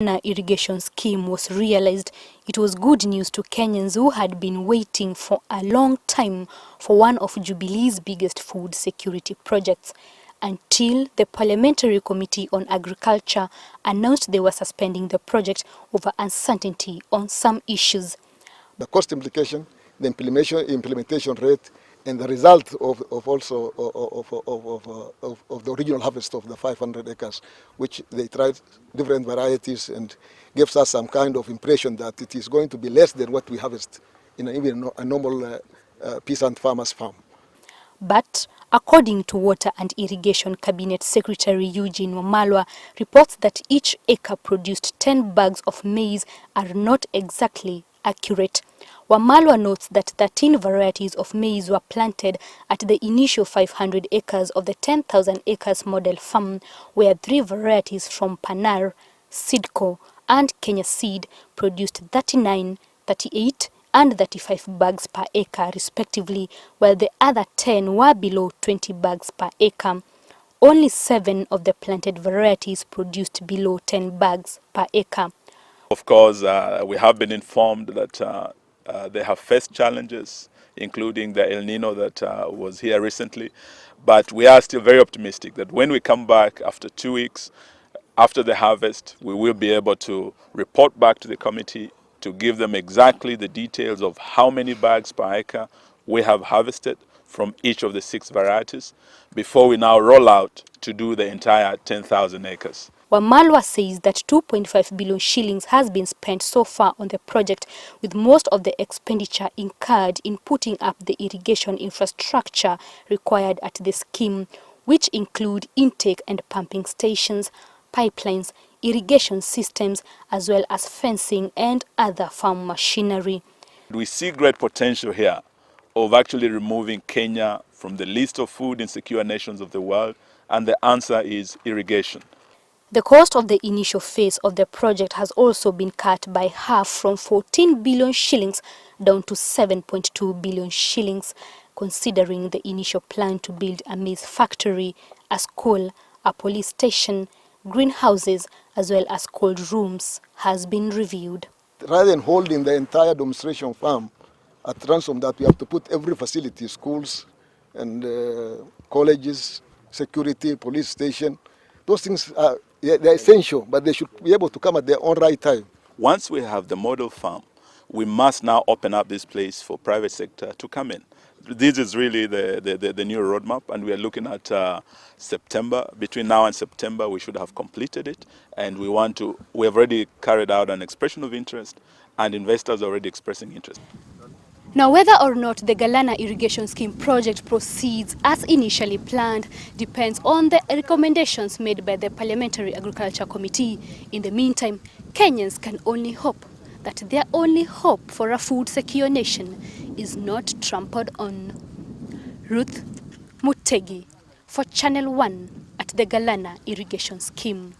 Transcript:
Galana Irrigation Scheme was realized, it was good news to Kenyans who had been waiting for a long time for one of Jubilee's biggest food security projects, until the Parliamentary Committee on Agriculture announced they were suspending the project over uncertainty on some issues. The cost implication, the implementation rate, and the result of the original harvest of the 500 acres, which they tried different varieties and gives us some kind of impression that it is going to be less than what we harvest in even a normal peasant farmer's farm. But according to Water and Irrigation Cabinet Secretary Eugene Wamalwa, reports that each acre produced 10 bags of maize are not exactly accurate. Wamalwa notes that 13 varieties of maize were planted at the initial 500 acres of the 10,000 acres model farm, where 3 varieties from Panar, Seedco and Kenya Seed produced 39, 38 and 35 bags per acre respectively, while the other 10 were below 20 bags per acre. Only 7 of the planted varieties produced below 10 bags per acre. Of course, we have been informed that they have faced challenges, including the El Nino that was here recently. But we are still very optimistic that when we come back after 2 weeks, after the harvest, we will be able to report back to the committee to give them exactly the details of how many bags per acre we have harvested from each of the 6 varieties before we now roll out to do the entire 10,000 acres. Wamalwa says that 2.5 billion shillings has been spent so far on the project, with most of the expenditure incurred in putting up the irrigation infrastructure required at the scheme, which include intake and pumping stations, pipelines, irrigation systems, as well as fencing and other farm machinery. We see great potential here of actually removing Kenya from the list of food insecure nations of the world, and the answer is irrigation. The cost of the initial phase of the project has also been cut by half, from 14 billion shillings down to 7.2 billion shillings, considering the initial plan to build a maize factory, a school, a police station, greenhouses, as well as cold rooms has been reviewed. Rather than holding the entire demonstration farm at ransom, that we have to put every facility, schools and colleges, security, police station, those things are they're essential, but they should be able to come at their own right time. Once we have the model farm, we must now open up this place for private sector to come in. This is really the new roadmap, and we are looking at September. Between now and September, we should have completed it, and we have already carried out an expression of interest, and investors are already expressing interest. Now, whether or not the Galana Irrigation Scheme project proceeds as initially planned depends on the recommendations made by the Parliamentary Agriculture Committee. In the meantime, Kenyans can only hope that their only hope for a food secure nation is not trampled on. Ruth Mutegi for Channel 1 at the Galana Irrigation Scheme.